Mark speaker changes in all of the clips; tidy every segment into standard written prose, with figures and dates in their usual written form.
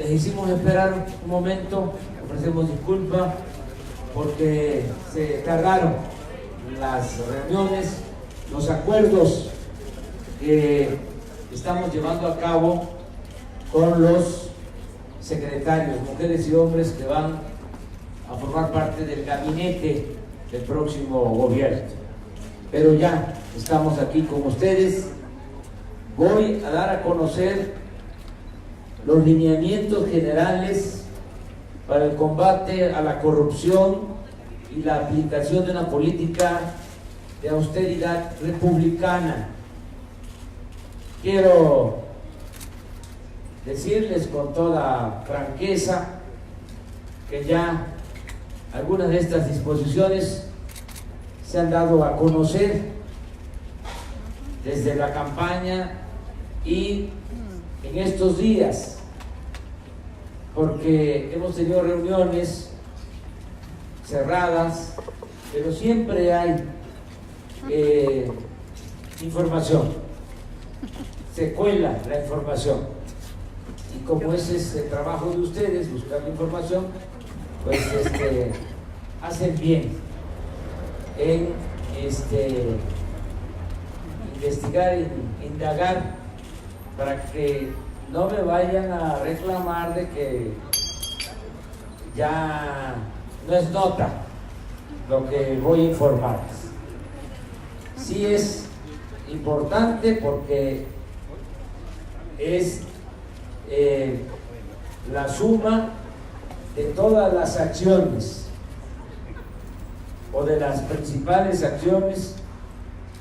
Speaker 1: Les hicimos esperar un momento, ofrecemos disculpas porque se tardaron las reuniones, los acuerdos que estamos llevando a cabo con los secretarios, mujeres y hombres que van a formar parte del gabinete del próximo gobierno. Pero ya estamos aquí con ustedes. Voy a dar a conocer los lineamientos generales para el combate a la corrupción y la aplicación de una política de austeridad republicana. Quiero decirles con toda franqueza que ya algunas de estas disposiciones se han dado a conocer desde la campaña y en estos días, porque hemos tenido reuniones cerradas, pero siempre hay información, se cuela la información, y como ese es el trabajo de ustedes, buscar la información, pues hacen bien en investigar, indagar, para que no me vayan a reclamar de que ya no es nota lo que voy a informarles. Sí es importante porque es la suma de todas las acciones o de las principales acciones,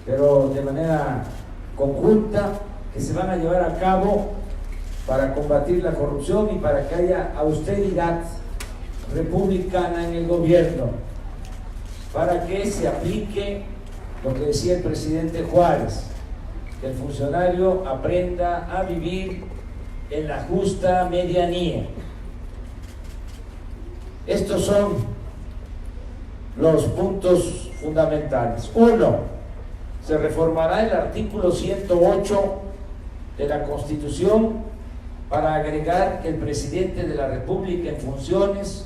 Speaker 1: pero de manera conjunta, que se van a llevar a cabo para combatir la corrupción y para que haya austeridad republicana en el gobierno, para que se aplique lo que decía el presidente Juárez, que el funcionario aprenda a vivir en la justa medianía. Estos son los puntos fundamentales. 1. Se reformará el artículo 108 de la Constitución para agregar que el presidente de la República en funciones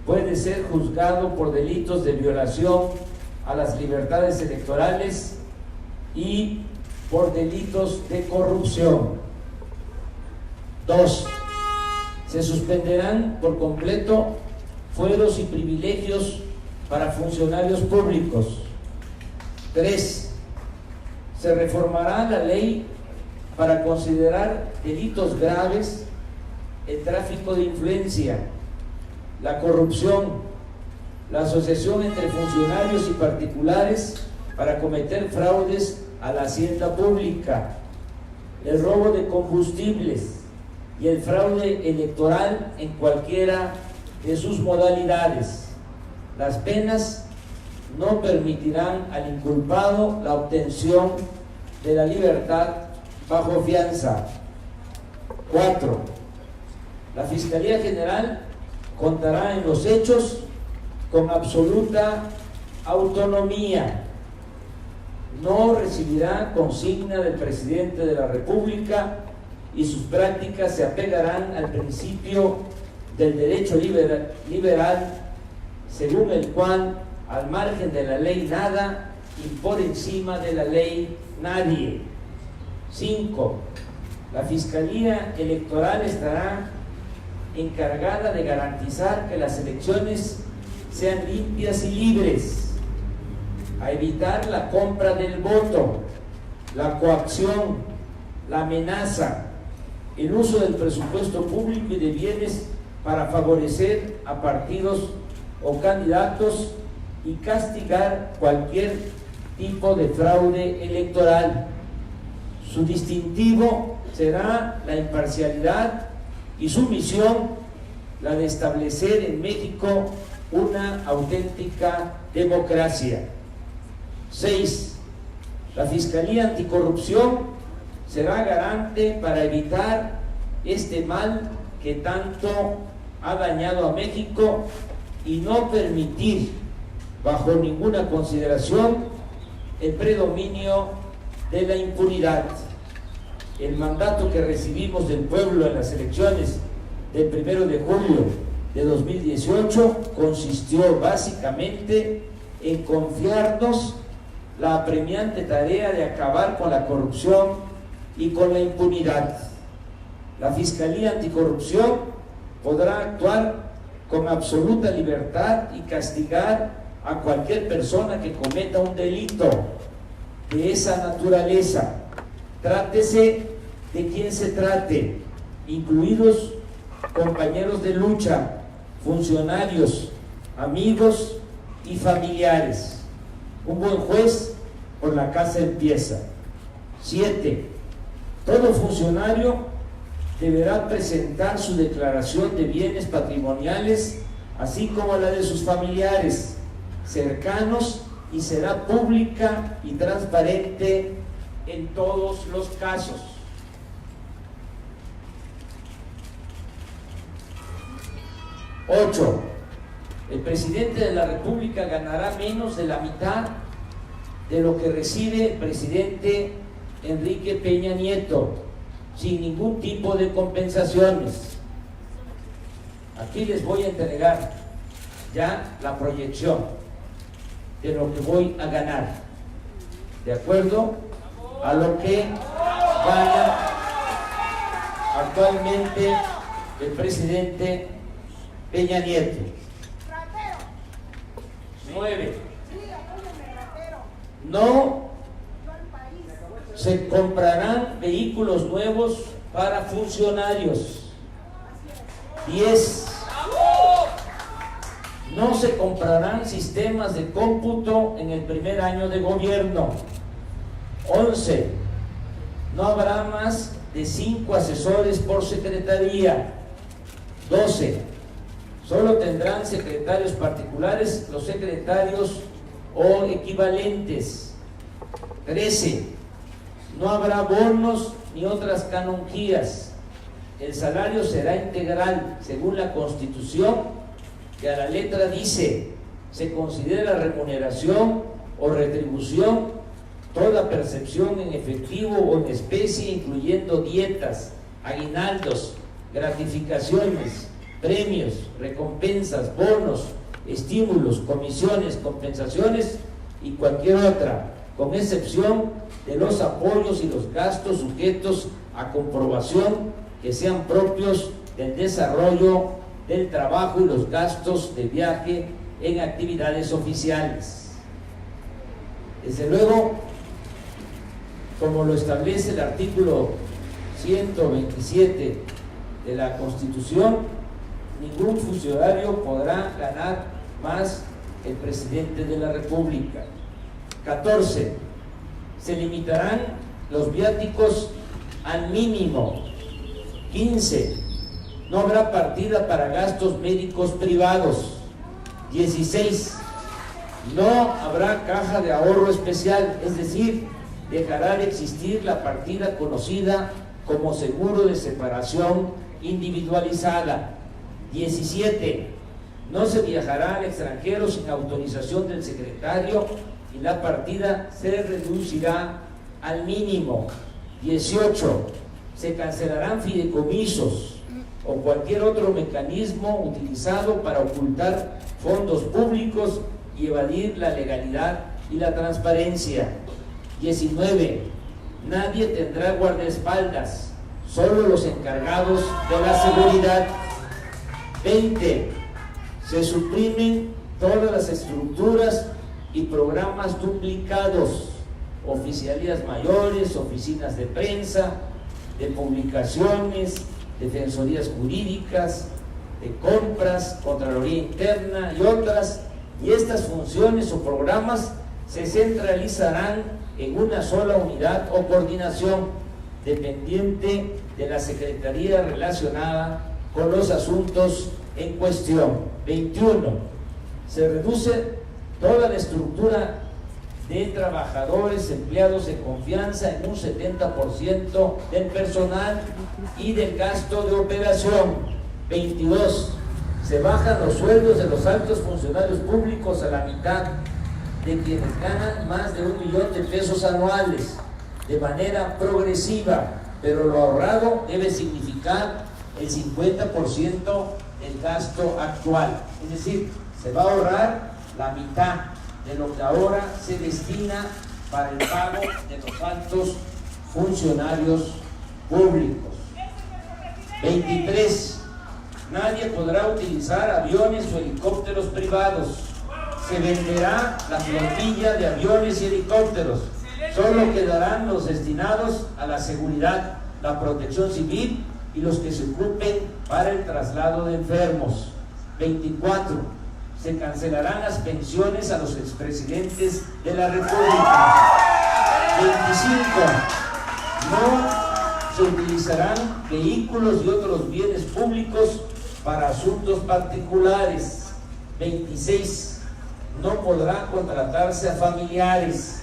Speaker 1: puede ser juzgado por delitos de violación a las libertades electorales y por delitos de corrupción. 2. Se suspenderán por completo fueros y privilegios para funcionarios públicos. 3. Se reformará la ley para considerar delitos graves el tráfico de influencia, la corrupción, la asociación entre funcionarios y particulares para cometer fraudes a la hacienda pública, el robo de combustibles y el fraude electoral en cualquiera de sus modalidades. Las penas no permitirán al inculpado la obtención de la libertad bajo fianza. 4. La Fiscalía General contará en los hechos con absoluta autonomía. No recibirá consigna del presidente de la República y sus prácticas se apegarán al principio del derecho liberal, según el cual al margen de la ley nada y por encima de la ley nadie. 5. La Fiscalía Electoral estará encargada de garantizar que las elecciones sean limpias y libres, a evitar la compra del voto, la coacción, la amenaza, el uso del presupuesto público y de bienes para favorecer a partidos o candidatos y castigar cualquier tipo de fraude electoral. Su distintivo será la imparcialidad y su misión la de establecer en México una auténtica democracia. 6. La Fiscalía Anticorrupción será garante para evitar este mal que tanto ha dañado a México y no permitir bajo ninguna consideración el predominio de la impunidad. El mandato que recibimos del pueblo en las elecciones del 1 de julio de 2018 consistió básicamente en confiarnos la apremiante tarea de acabar con la corrupción y con la impunidad. La Fiscalía Anticorrupción podrá actuar con absoluta libertad y castigar a cualquier persona que cometa un delito de esa naturaleza. Trátese de quien se trate, incluidos compañeros de lucha, funcionarios, amigos y familiares. Un buen juez por la casa empieza. 7. Todo funcionario deberá presentar su declaración de bienes patrimoniales, así como la de sus familiares cercanos, y será pública y transparente en todos los casos. 8. El presidente de la República ganará menos de la mitad de lo que recibe el presidente Enrique Peña Nieto, sin ningún tipo de compensaciones. Aquí les voy a entregar ya la proyección de lo que voy a ganar, de acuerdo a lo que gana actualmente el presidente Peña Nieto. 9. No se comprarán vehículos nuevos para funcionarios. 10. No se comprarán sistemas de cómputo en el primer año de gobierno. 11. No habrá más de 5 asesores por secretaría. 12. Solo tendrán secretarios particulares los secretarios o equivalentes. 13. No habrá bonos ni otras canonjías. El salario será integral según la Constitución, que a la letra dice: se considera remuneración o retribución toda percepción en efectivo o en especie, incluyendo dietas, aguinaldos, gratificaciones, premios, recompensas, bonos, estímulos, comisiones, compensaciones y cualquier otra, con excepción de los apoyos y los gastos sujetos a comprobación que sean propios del desarrollo del trabajo y los gastos de viaje en actividades oficiales. Desde luego, como lo establece el artículo 127 de la Constitución, ningún funcionario podrá ganar más que el presidente de la República. 14. Se limitarán los viáticos al mínimo. 15. No habrá partida para gastos médicos privados. 16. No habrá caja de ahorro especial, es decir, dejará de existir la partida conocida como seguro de separación individualizada. 17. No se viajará al extranjero sin autorización del secretario y la partida se reducirá al mínimo. 18. Se cancelarán fideicomisos o cualquier otro mecanismo utilizado para ocultar fondos públicos y evadir la legalidad y la transparencia. 19. Nadie tendrá guardaespaldas, solo los encargados de la seguridad. 20. Se suprimen todas las estructuras y programas duplicados, oficialías mayores, oficinas de prensa, de publicaciones, defensorías jurídicas, de compras, Contraloría Interna y otras, y estas funciones o programas se centralizarán en una sola unidad o coordinación dependiente de la Secretaría relacionada con los asuntos en cuestión. 21. Se reduce toda la estructura de trabajadores, empleados de confianza en un 70% del personal y del gasto de operación. 22. Se bajan los sueldos de los altos funcionarios públicos a la mitad de quienes ganan más de 1 millón de pesos anuales, de manera progresiva, pero lo ahorrado debe significar el 50% del gasto actual. Es decir, se va a ahorrar la mitad de lo que ahora se destina para el pago de los altos funcionarios públicos. 23. Nadie podrá utilizar aviones o helicópteros privados. Se venderá la flotilla de aviones y helicópteros. Solo quedarán los destinados a la seguridad, la protección civil y los que se ocupen para el traslado de enfermos. 24. Se cancelarán las pensiones a los expresidentes de la República. 25. No se utilizarán vehículos y otros bienes públicos para asuntos particulares. 26. No podrán contratarse a familiares.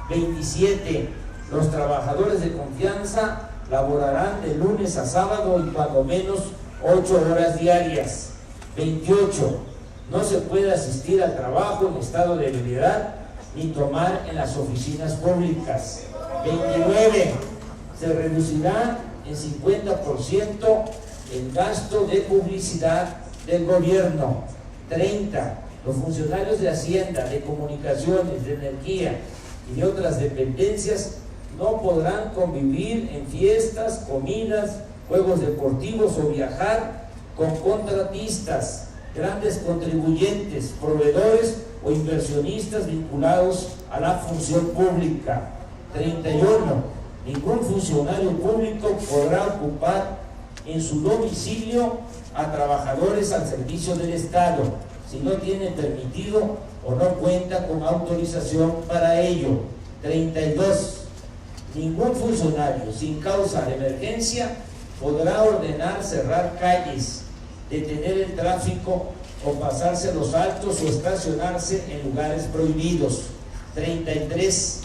Speaker 1: 27. Los trabajadores de confianza laborarán de lunes a sábado y cuando menos 8 horas diarias. 28. No se puede asistir al trabajo en estado de ebriedad ni tomar en las oficinas públicas. 29. Se reducirá en 50% el gasto de publicidad del gobierno. 30. Los funcionarios de Hacienda, de Comunicaciones, de Energía y de otras dependencias no podrán convivir en fiestas, comidas, juegos deportivos o viajar con contratistas, grandes contribuyentes, proveedores o inversionistas vinculados a la función pública. 31. Ningún funcionario público podrá ocupar en su domicilio a trabajadores al servicio del Estado si no tiene permitido o no cuenta con autorización para ello. 32. Ningún funcionario sin causa de emergencia podrá ordenar cerrar calles, detener el tráfico o pasarse los altos o estacionarse en lugares prohibidos. 33.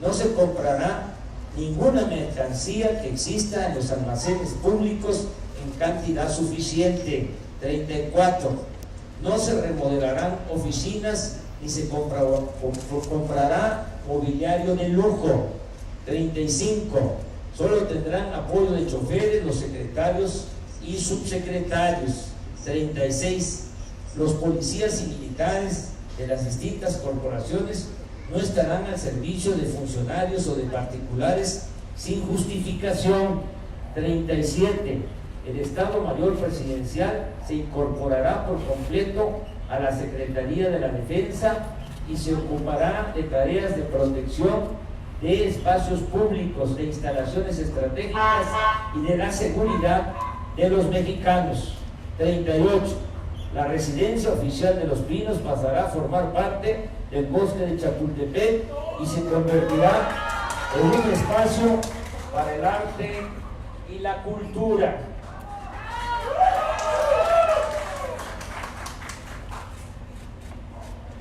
Speaker 1: No se comprará ninguna mercancía que exista en los almacenes públicos en cantidad suficiente. 34. No se remodelarán oficinas ni se comprará mobiliario de lujo. 35. Solo tendrán apoyo de choferes los secretarios y subsecretarios. 36. Los policías y militares de las distintas corporaciones no estarán al servicio de funcionarios o de particulares sin justificación. 37. El Estado Mayor Presidencial se incorporará por completo a la Secretaría de la Defensa y se ocupará de tareas de protección de espacios públicos, de instalaciones estratégicas y de la seguridad de los mexicanos. 38. La residencia oficial de Los Pinos pasará a formar parte del bosque de Chapultepec y se convertirá en un espacio para el arte y la cultura.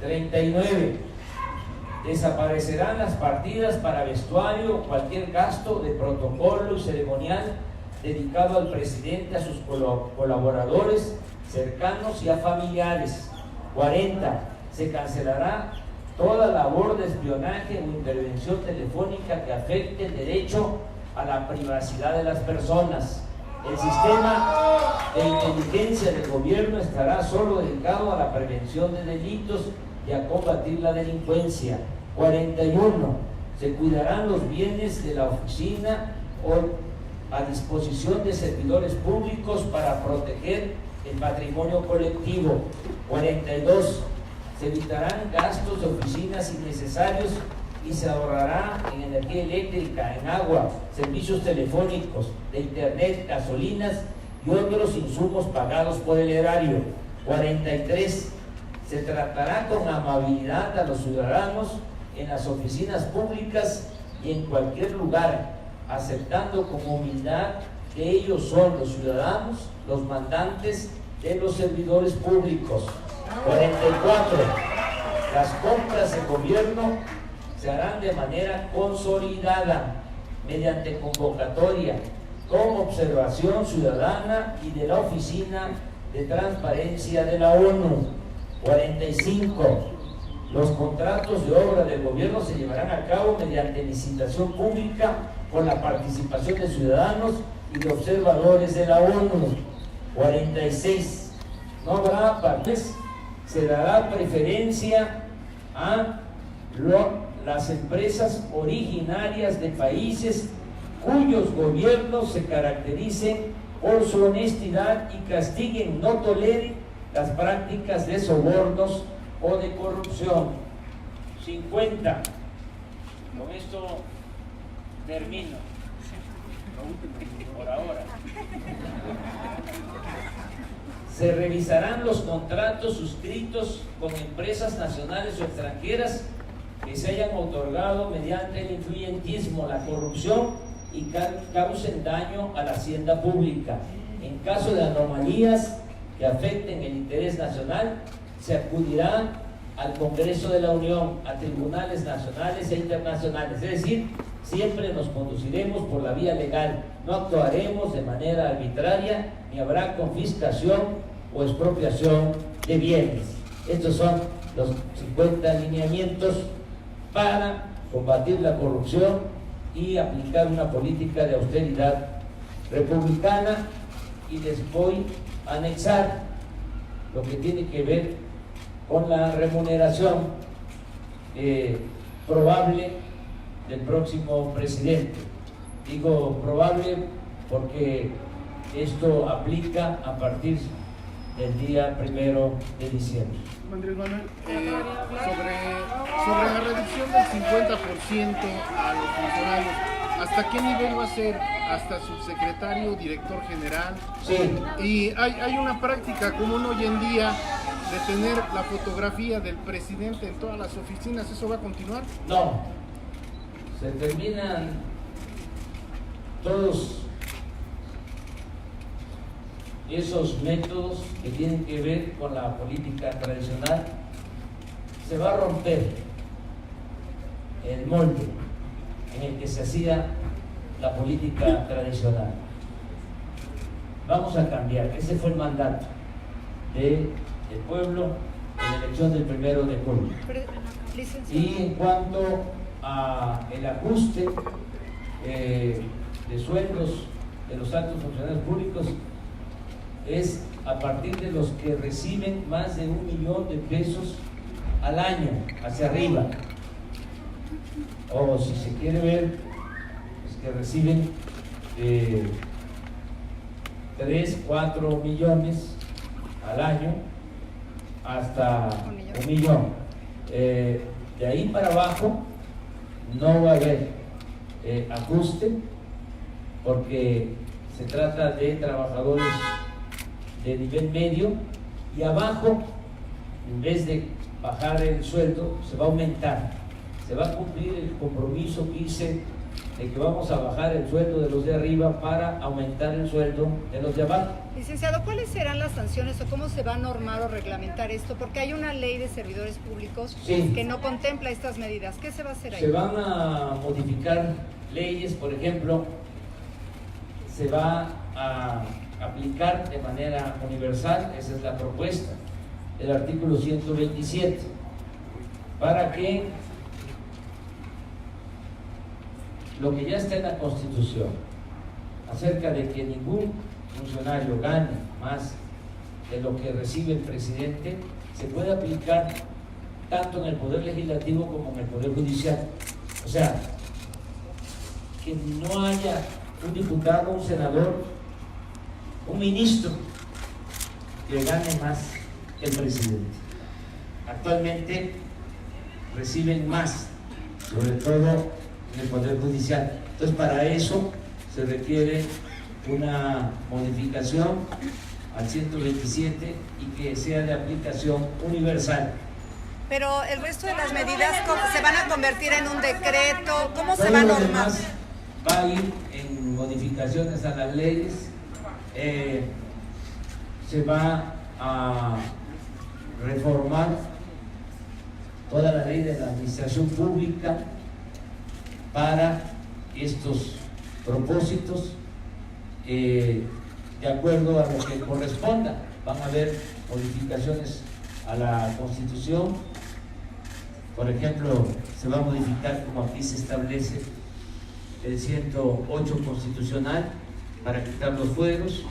Speaker 1: 39. Desaparecerán las partidas para vestuario o cualquier gasto de protocolo y ceremonial dedicado al presidente, a sus colaboradores cercanos y a familiares. 40. Se cancelará toda labor de espionaje o intervención telefónica que afecte el derecho a la privacidad de las personas. El sistema de inteligencia del gobierno estará solo dedicado a la prevención de delitos y a combatir la delincuencia. 41. Se cuidarán los bienes de la oficina o a disposición de servidores públicos para proteger el patrimonio colectivo. 42. Se evitarán gastos de oficinas innecesarios y se ahorrará en energía eléctrica, en agua, servicios telefónicos, de internet, gasolinas y otros insumos pagados por el erario. 43. Se tratará con amabilidad a los ciudadanos en las oficinas públicas y en cualquier lugar, aceptando con humildad que ellos son los ciudadanos, los mandantes de los servidores públicos. 44. Las compras de gobierno se harán de manera consolidada, mediante convocatoria, con observación ciudadana y de la Oficina de Transparencia de la ONU. 45. Los contratos de obra del gobierno se llevarán a cabo mediante licitación pública con la participación de ciudadanos y de observadores de la ONU. 46. No habrá partes, se dará preferencia a las empresas originarias de países cuyos gobiernos se caractericen por su honestidad y castiguen, no toleren las prácticas de sobornos o de corrupción. 50. Con esto termino. Por ahora. Se revisarán los contratos suscritos con empresas nacionales o extranjeras que se hayan otorgado mediante el influyentismo, la corrupción y causen daño a la hacienda pública. En caso de anomalías que afecten el interés nacional, se acudirá al Congreso de la Unión, a tribunales nacionales e internacionales. Es decir, siempre nos conduciremos por la vía legal, no actuaremos de manera arbitraria, ni habrá confiscación o expropiación de bienes. Estos son los 50 alineamientos para combatir la corrupción y aplicar una política de austeridad republicana. Y les voy a anexar lo que tiene que ver con la remuneración probable del próximo presidente. Digo probable porque esto aplica a partir del día 1 de diciembre.
Speaker 2: Andrés Manuel, sobre la reducción del 50% a los funcionarios, ¿hasta qué nivel va a ser? ¿Hasta subsecretario, director general?
Speaker 1: Sí.
Speaker 2: Y hay una práctica común hoy en día de tener la fotografía del presidente en todas las oficinas. ¿Eso va a continuar?
Speaker 1: No. Se terminan todos esos métodos que tienen que ver con la política tradicional. Se va a romper el molde en el que se hacía la política tradicional. Vamos a cambiar. Ese fue el mandato del pueblo en la elección del 1 de julio. Y en cuanto a el ajuste de sueldos de los altos funcionarios públicos, es a partir de los que reciben más de 1 millón de pesos al año hacia arriba, o si se quiere ver, los que reciben 3, 4 millones al año hasta 1 millón. De ahí para abajo no va a haber ajuste, porque se trata de trabajadores de nivel medio, y abajo, en vez de bajar el sueldo, se va a aumentar. Se va a cumplir el compromiso que hice de que vamos a bajar el sueldo de los de arriba para aumentar el sueldo de los de abajo.
Speaker 3: Licenciado, ¿cuáles serán las sanciones o cómo se va a normar o reglamentar esto? Porque hay una ley de servidores públicos que no contempla estas medidas. ¿Qué se va a hacer ahí?
Speaker 1: Se van a modificar leyes, por ejemplo, se va a aplicar de manera universal, esa es la propuesta, el artículo 127, para que lo que ya está en la Constitución acerca de que ningún funcionario gane más de lo que recibe el presidente, se puede aplicar tanto en el Poder Legislativo como en el Poder Judicial. O sea, que no haya un diputado, un senador, un ministro que gane más que el presidente. Actualmente reciben más, sobre todo en el Poder Judicial. Entonces, para eso se requiere una modificación al 127 y que sea de aplicación universal.
Speaker 3: Pero el resto de las medidas se van a convertir en un decreto. ¿Cómo se va a normar?
Speaker 1: Va a ir en modificaciones a las leyes. Se va a reformar toda la ley de la administración pública para estos propósitos, de acuerdo a lo que corresponda. Van a haber modificaciones a la Constitución. Por ejemplo, se va a modificar, como aquí se establece, el 108 constitucional para quitar los fueros.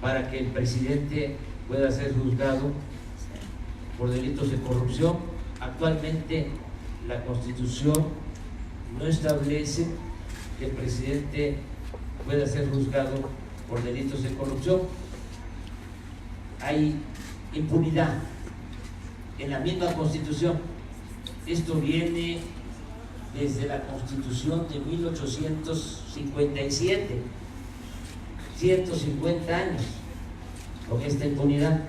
Speaker 1: para que el presidente pueda ser juzgado por delitos de corrupción. Actualmente la Constitución no establece que el presidente pueda ser juzgado por delitos de corrupción. Hay impunidad en la misma Constitución. Esto viene desde la Constitución de 1857, 150 años con esta impunidad.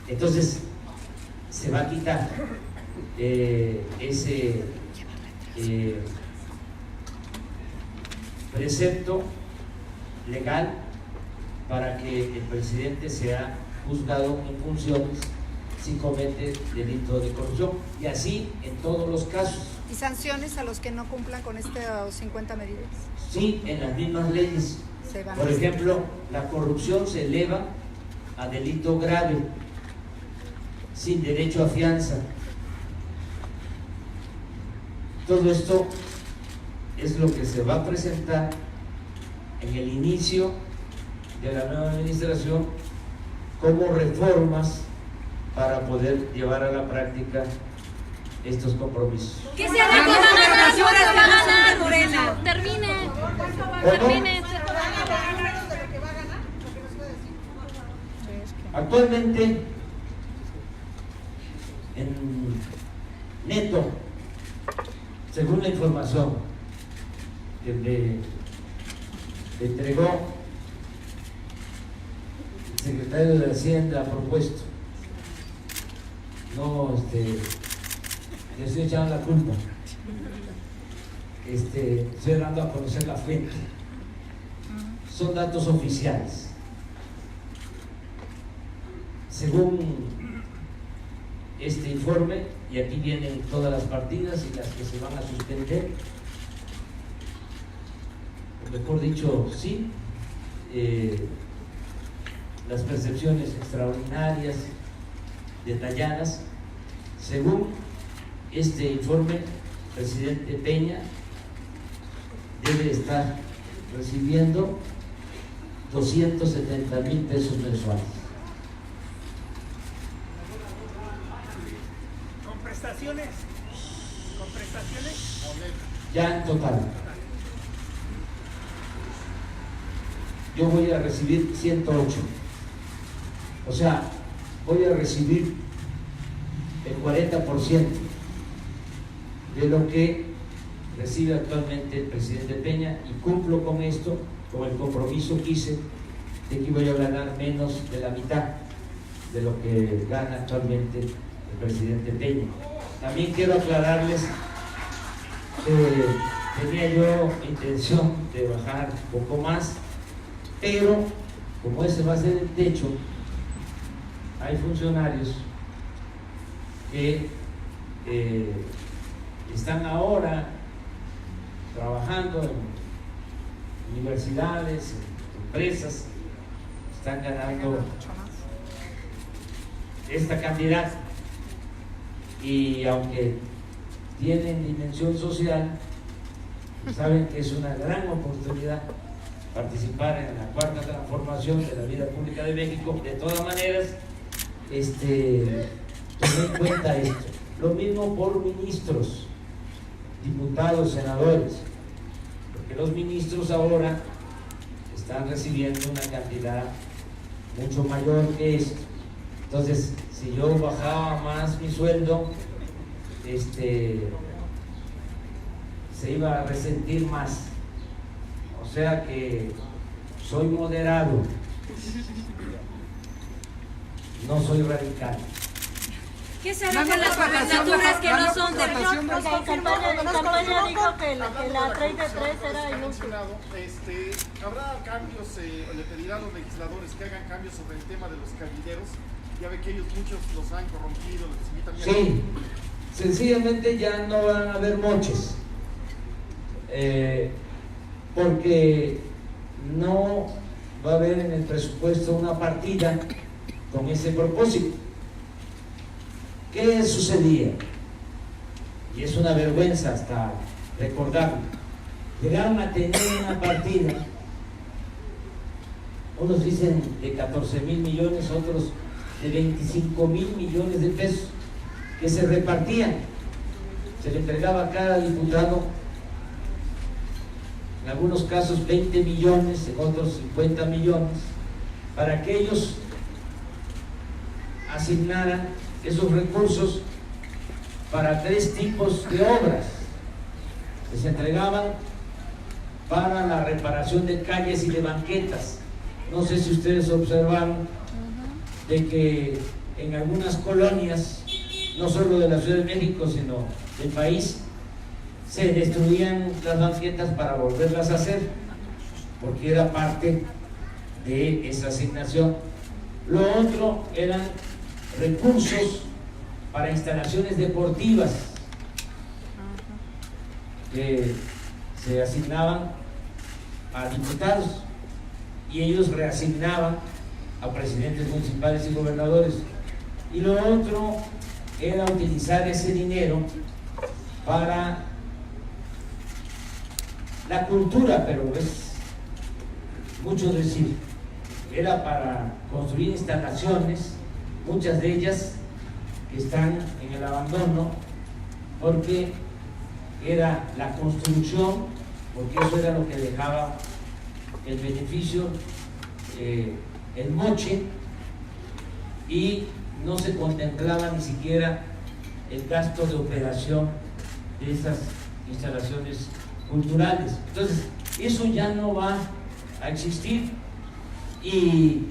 Speaker 1: Entonces se va a quitar ese precepto legal para que el presidente sea juzgado en funciones si comete delito de corrupción, y así en todos los casos.
Speaker 3: ¿Y sanciones a los que no cumplan con estas 50 medidas?
Speaker 1: Sí, en las mismas leyes. Por ejemplo, la corrupción se eleva a delito grave, sin derecho a fianza. Todo esto es lo que se va a presentar en el inicio de la nueva administración como reformas para poder llevar a la práctica estos compromisos.
Speaker 4: ¿Qué se hará con las basuras que va a ganar, Morena? Termine.
Speaker 1: Actualmente, en neto, según la información que me entregó el secretario de Hacienda propuesto, no, le estoy echando la culpa, estoy dando a conocer la fuente, son datos oficiales. Según este informe, y aquí vienen todas las partidas y las que se van a suspender, o mejor dicho, sí, las percepciones extraordinarias, detalladas. Según este informe, el presidente Peña debe estar recibiendo 270,000 pesos mensuales.
Speaker 5: ¿Con prestaciones?
Speaker 1: Ya en total. Yo voy a recibir 108. O sea, voy a recibir el 40% de lo que recibe actualmente el presidente Peña, y cumplo con esto, con el compromiso que hice de que voy a ganar menos de la mitad de lo que gana actualmente el presidente Peña. También quiero aclararles que tenía yo intención de bajar un poco más, pero como ese va a ser el techo, hay funcionarios que están ahora trabajando en universidades, en empresas, están ganando esta cantidad, y aunque tienen dimensión social, saben que es una gran oportunidad participar en la cuarta transformación de la vida pública de México. De todas maneras, tomé en cuenta esto. Lo mismo por ministros, diputados, senadores, porque los ministros ahora están recibiendo una cantidad mucho mayor que esto. Entonces, si yo bajaba más mi sueldo, se iba a resentir más. O sea que soy moderado, no soy radical.
Speaker 4: ¿Qué se hará con las gubernaturas que no son de
Speaker 6: La campaña dijo que la 3 de 3 era inútil.
Speaker 2: ¿Habrá cambios, le pedirá a los legisladores que hagan cambios sobre el tema de los cabilderos? Ya ve que ellos muchos los han corrompido, los invitan.
Speaker 1: Sí, sencillamente ya no van a haber moches, porque no va a haber en el presupuesto una partida con ese propósito. ¿Qué sucedía? Y es una vergüenza hasta recordarlo. Llegaron a tener una partida unos dicen de 14,000 millones, otros de 25,000 millones de pesos, que se repartían. Se le entregaba a cada diputado, en algunos casos 20 millones, en otros 50 millones, para que ellos asignaran esos recursos para 3 tipos de obras que se entregaban para la reparación de calles y de banquetas. No sé si ustedes observaron de que en algunas colonias, no solo de la Ciudad de México, sino del país, se destruían las banquetas para volverlas a hacer, porque era parte de esa asignación. Lo otro eran recursos para instalaciones deportivas que se asignaban a diputados y ellos reasignaban a presidentes municipales y gobernadores. Y lo otro era utilizar ese dinero para la cultura, pero es mucho decir, era para construir instalaciones, muchas de ellas que están en el abandono, porque era la construcción, porque eso era lo que dejaba el beneficio, el moche, y no se contemplaba ni siquiera el gasto de operación de esas instalaciones culturales. Entonces, eso ya no va a existir, y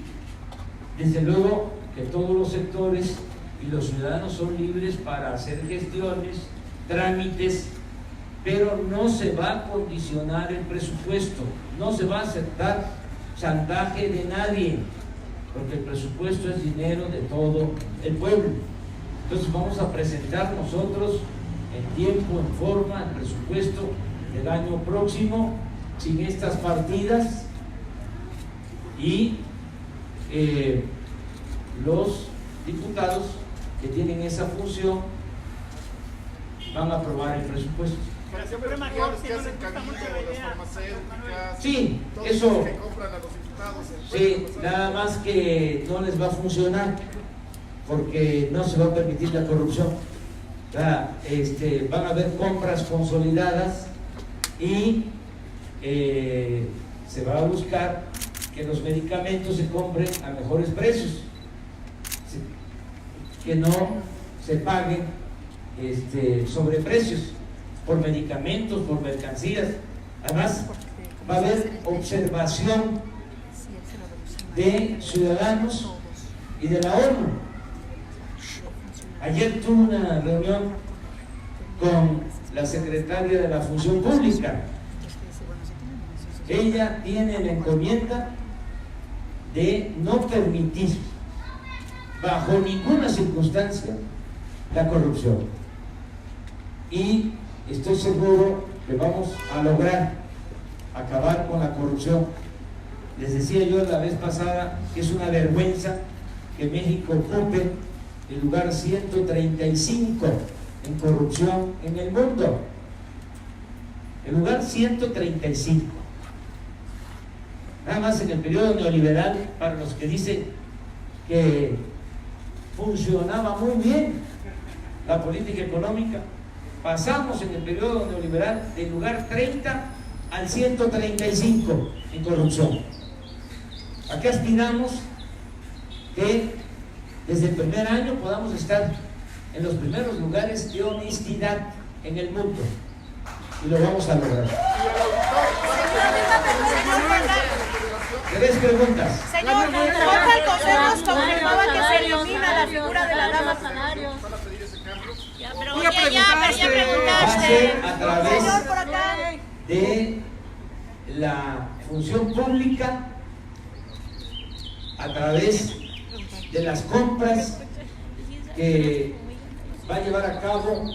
Speaker 1: desde luego que todos los sectores y los ciudadanos son libres para hacer gestiones, trámites, pero no se va a condicionar el presupuesto, no se va a aceptar chantaje de nadie, porque el presupuesto es dinero de todo el pueblo. Entonces vamos a presentar nosotros en tiempo, en forma, el presupuesto del año próximo, sin estas partidas, y los diputados que tienen esa función van a aprobar el presupuesto.
Speaker 6: Pero siempre mejor si no les gusta mucho la idea.
Speaker 1: Sí,
Speaker 2: todos
Speaker 1: eso.
Speaker 2: los que compran a los diputados.
Speaker 1: Sí, nada más que no les va a funcionar porque no se va a permitir la corrupción. Van a haber compras consolidadas y se va a buscar que los medicamentos se compren a mejores precios, que no se paguen sobreprecios por medicamentos, por mercancías. Además, va a haber observación de ciudadanos y de la ONU. Ayer tuve una reunión con la secretaria de la Función Pública. Ella tiene la encomienda de no permitir bajo ninguna circunstancia la corrupción, y estoy seguro que vamos a lograr acabar con la corrupción. Les decía yo la vez pasada que es una vergüenza que México ocupe el lugar 135 en corrupción en el mundo. El lugar 135. Nada más en el periodo neoliberal, para los que dicen que funcionaba muy bien la política económica, pasamos en el periodo neoliberal del lugar 30 al 135 en corrupción. Aquí aspiramos que desde el primer año podamos estar en los primeros lugares de honestidad en el mundo, y lo vamos a lograr. ¿Tres preguntas?
Speaker 4: Señor, el Consejo nos confirmaba que se elimina la figura de la dama.
Speaker 2: ¿Van a pedir ese cambio?
Speaker 4: Pero ya preguntaste.
Speaker 1: Va a ser a través de la función pública, a través de las compras que va a llevar a cabo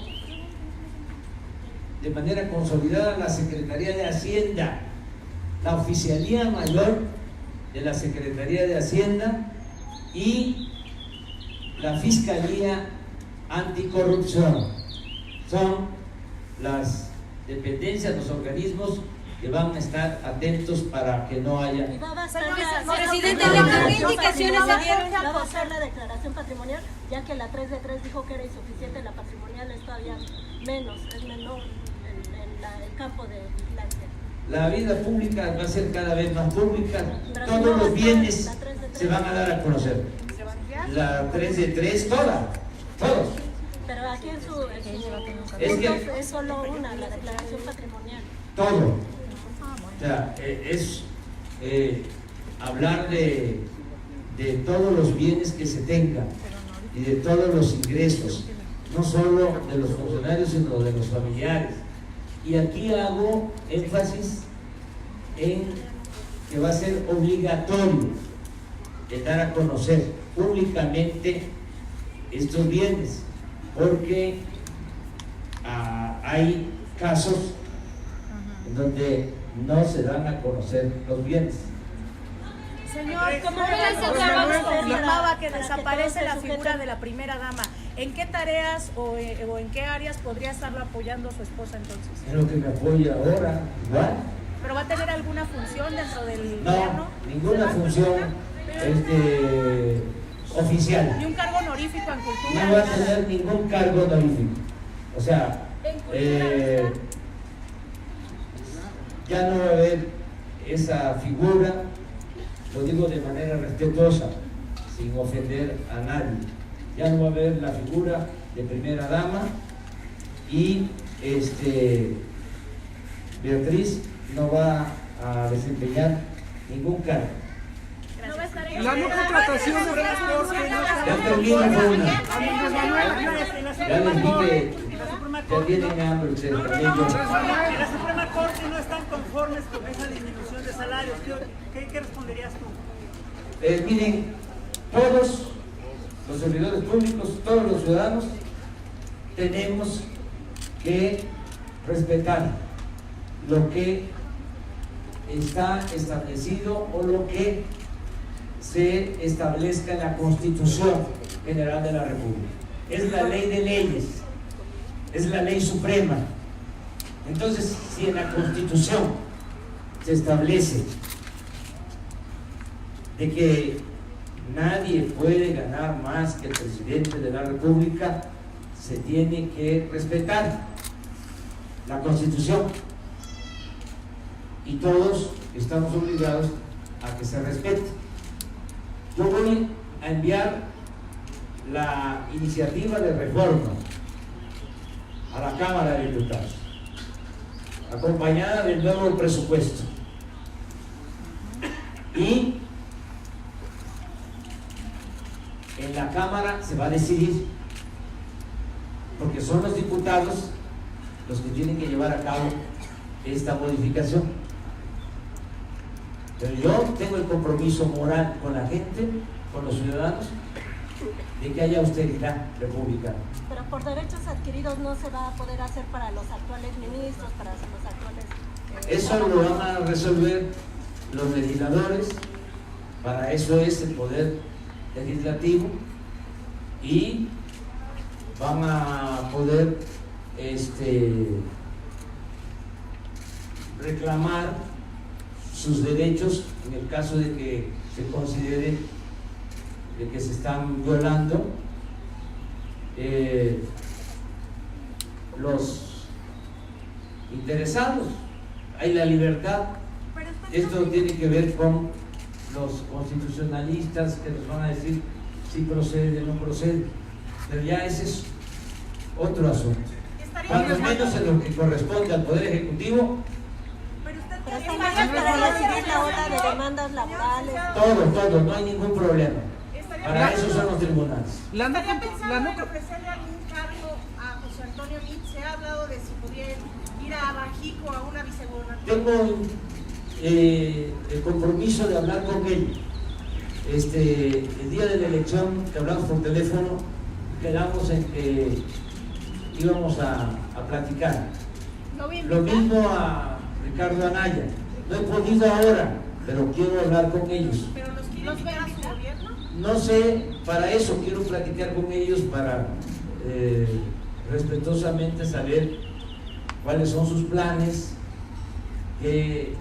Speaker 1: de manera consolidada la Secretaría de Hacienda, la Oficialía Mayor de la Secretaría de Hacienda y la Fiscalía Anticorrupción. Son las dependencias, los organismos que van a estar atentos para que no haya.
Speaker 6: Presidente, ¿qué indicaciones se dieron? Va a hacer la declaración patrimonial, ya que la 3 de 3 dijo que era insuficiente, la patrimonial es todavía menos, es menor el campo de vigilancia.
Speaker 1: La vida pública va a ser cada vez más pública, todos los bienes se van a dar a conocer. La 3 de 3, todos.
Speaker 6: Pero aquí en su es solo una, la declaración patrimonial.
Speaker 1: Todo. O sea, es hablar de todos los bienes que se tengan y de todos los ingresos, no solo de los funcionarios, sino de los familiares. Y aquí hago énfasis en que va a ser obligatorio el dar a conocer públicamente estos bienes, porque hay casos en donde no se dan a conocer los bienes.
Speaker 4: Señor, ¿cómo confirmaba que desaparece la figura de la primera dama? ¿En qué tareas o en qué áreas podría estarlo apoyando su esposa entonces?
Speaker 1: Es lo que me apoya ahora, igual.
Speaker 4: ¿Pero va a tener alguna función dentro del
Speaker 1: No,
Speaker 4: gobierno?
Speaker 1: ninguna función oficial.
Speaker 4: ¿Y un cargo honorífico en cultura?
Speaker 1: No va a tener ningún cargo honorífico. O sea, ya no va a haber esa figura, lo digo de manera respetuosa, sin ofender a nadie. Ya no va a haber la figura de primera dama y Beatriz no va a desempeñar ningún cargo.
Speaker 5: La no contratación de
Speaker 1: Ya termino con una. Ya les dije, ya tienen hambre ustedes también.
Speaker 7: En la Suprema Corte no están conformes con esa disminución de salarios. ¿Qué responderías tú?
Speaker 1: Miren, todos los servidores públicos, todos los ciudadanos, tenemos que respetar lo que está establecido o lo que se establezca en la Constitución General de la República. Es la ley de leyes, es la ley suprema. Entonces, si en la Constitución se establece de que nadie puede ganar más que el presidente de la República, se tiene que respetar la Constitución y todos estamos obligados a que se respete. Yo voy a enviar la iniciativa de reforma a la Cámara de Diputados, acompañada del nuevo presupuesto, y en la Cámara se va a decidir, porque son los diputados los que tienen que llevar a cabo esta modificación. Pero yo tengo el compromiso moral con la gente, con los ciudadanos, de que haya austeridad republicana.
Speaker 6: Pero por derechos adquiridos no se va a poder hacer para los actuales ministros, para los actuales...
Speaker 1: Eso lo van a resolver los legisladores, para eso es el poder legislativo, y van a poder reclamar sus derechos en el caso de que se considere de que se están violando los interesados. Hay la libertad. Esto tiene que ver con los constitucionalistas que nos van a decir si procede o no procede, pero ya ese es otro asunto. Cuando menos en lo que corresponde al Poder Ejecutivo.
Speaker 6: Pero están para recibir la ola de demandas laborales.
Speaker 1: Todo, no hay ningún problema. Para eso son los tribunales.
Speaker 7: ¿Estaría
Speaker 4: pensando en ofrecerle algún cargo a José Antonio Meade? Se ha hablado de si podría ir a Bajico a una vicegubernatura.
Speaker 1: Tengo el compromiso de hablar con él. El día de la elección que hablamos por teléfono, quedamos en que íbamos a platicar. Lo mismo a Ricardo Anaya. No he podido ahora, pero quiero hablar con ellos.
Speaker 4: ¿Pero los quieren invitar a su gobierno?
Speaker 1: No sé, para eso quiero platicar con ellos, para respetuosamente saber cuáles son sus planes que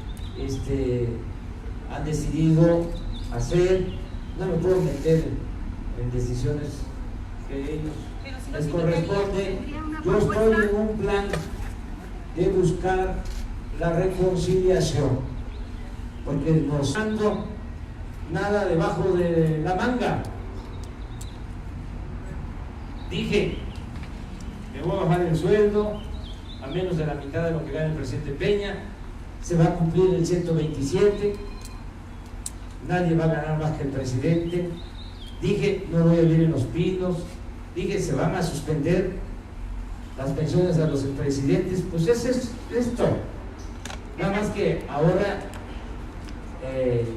Speaker 1: han decidido hacer. No me puedo meter en decisiones que ellos les corresponde. Yo estoy en un plan de buscar la reconciliación, porque no ando nada debajo de la manga. Dije, me voy a bajar el sueldo a menos de la mitad de lo que gana el presidente Peña, se va a cumplir el 127, nadie va a ganar más que el presidente. Dije, no voy a vivir en Los Pinos. Dije, se van a suspender las pensiones a los presidentes. Pues eso es esto. Nada más que ahora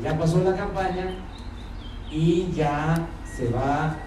Speaker 1: ya pasó la campaña y ya se va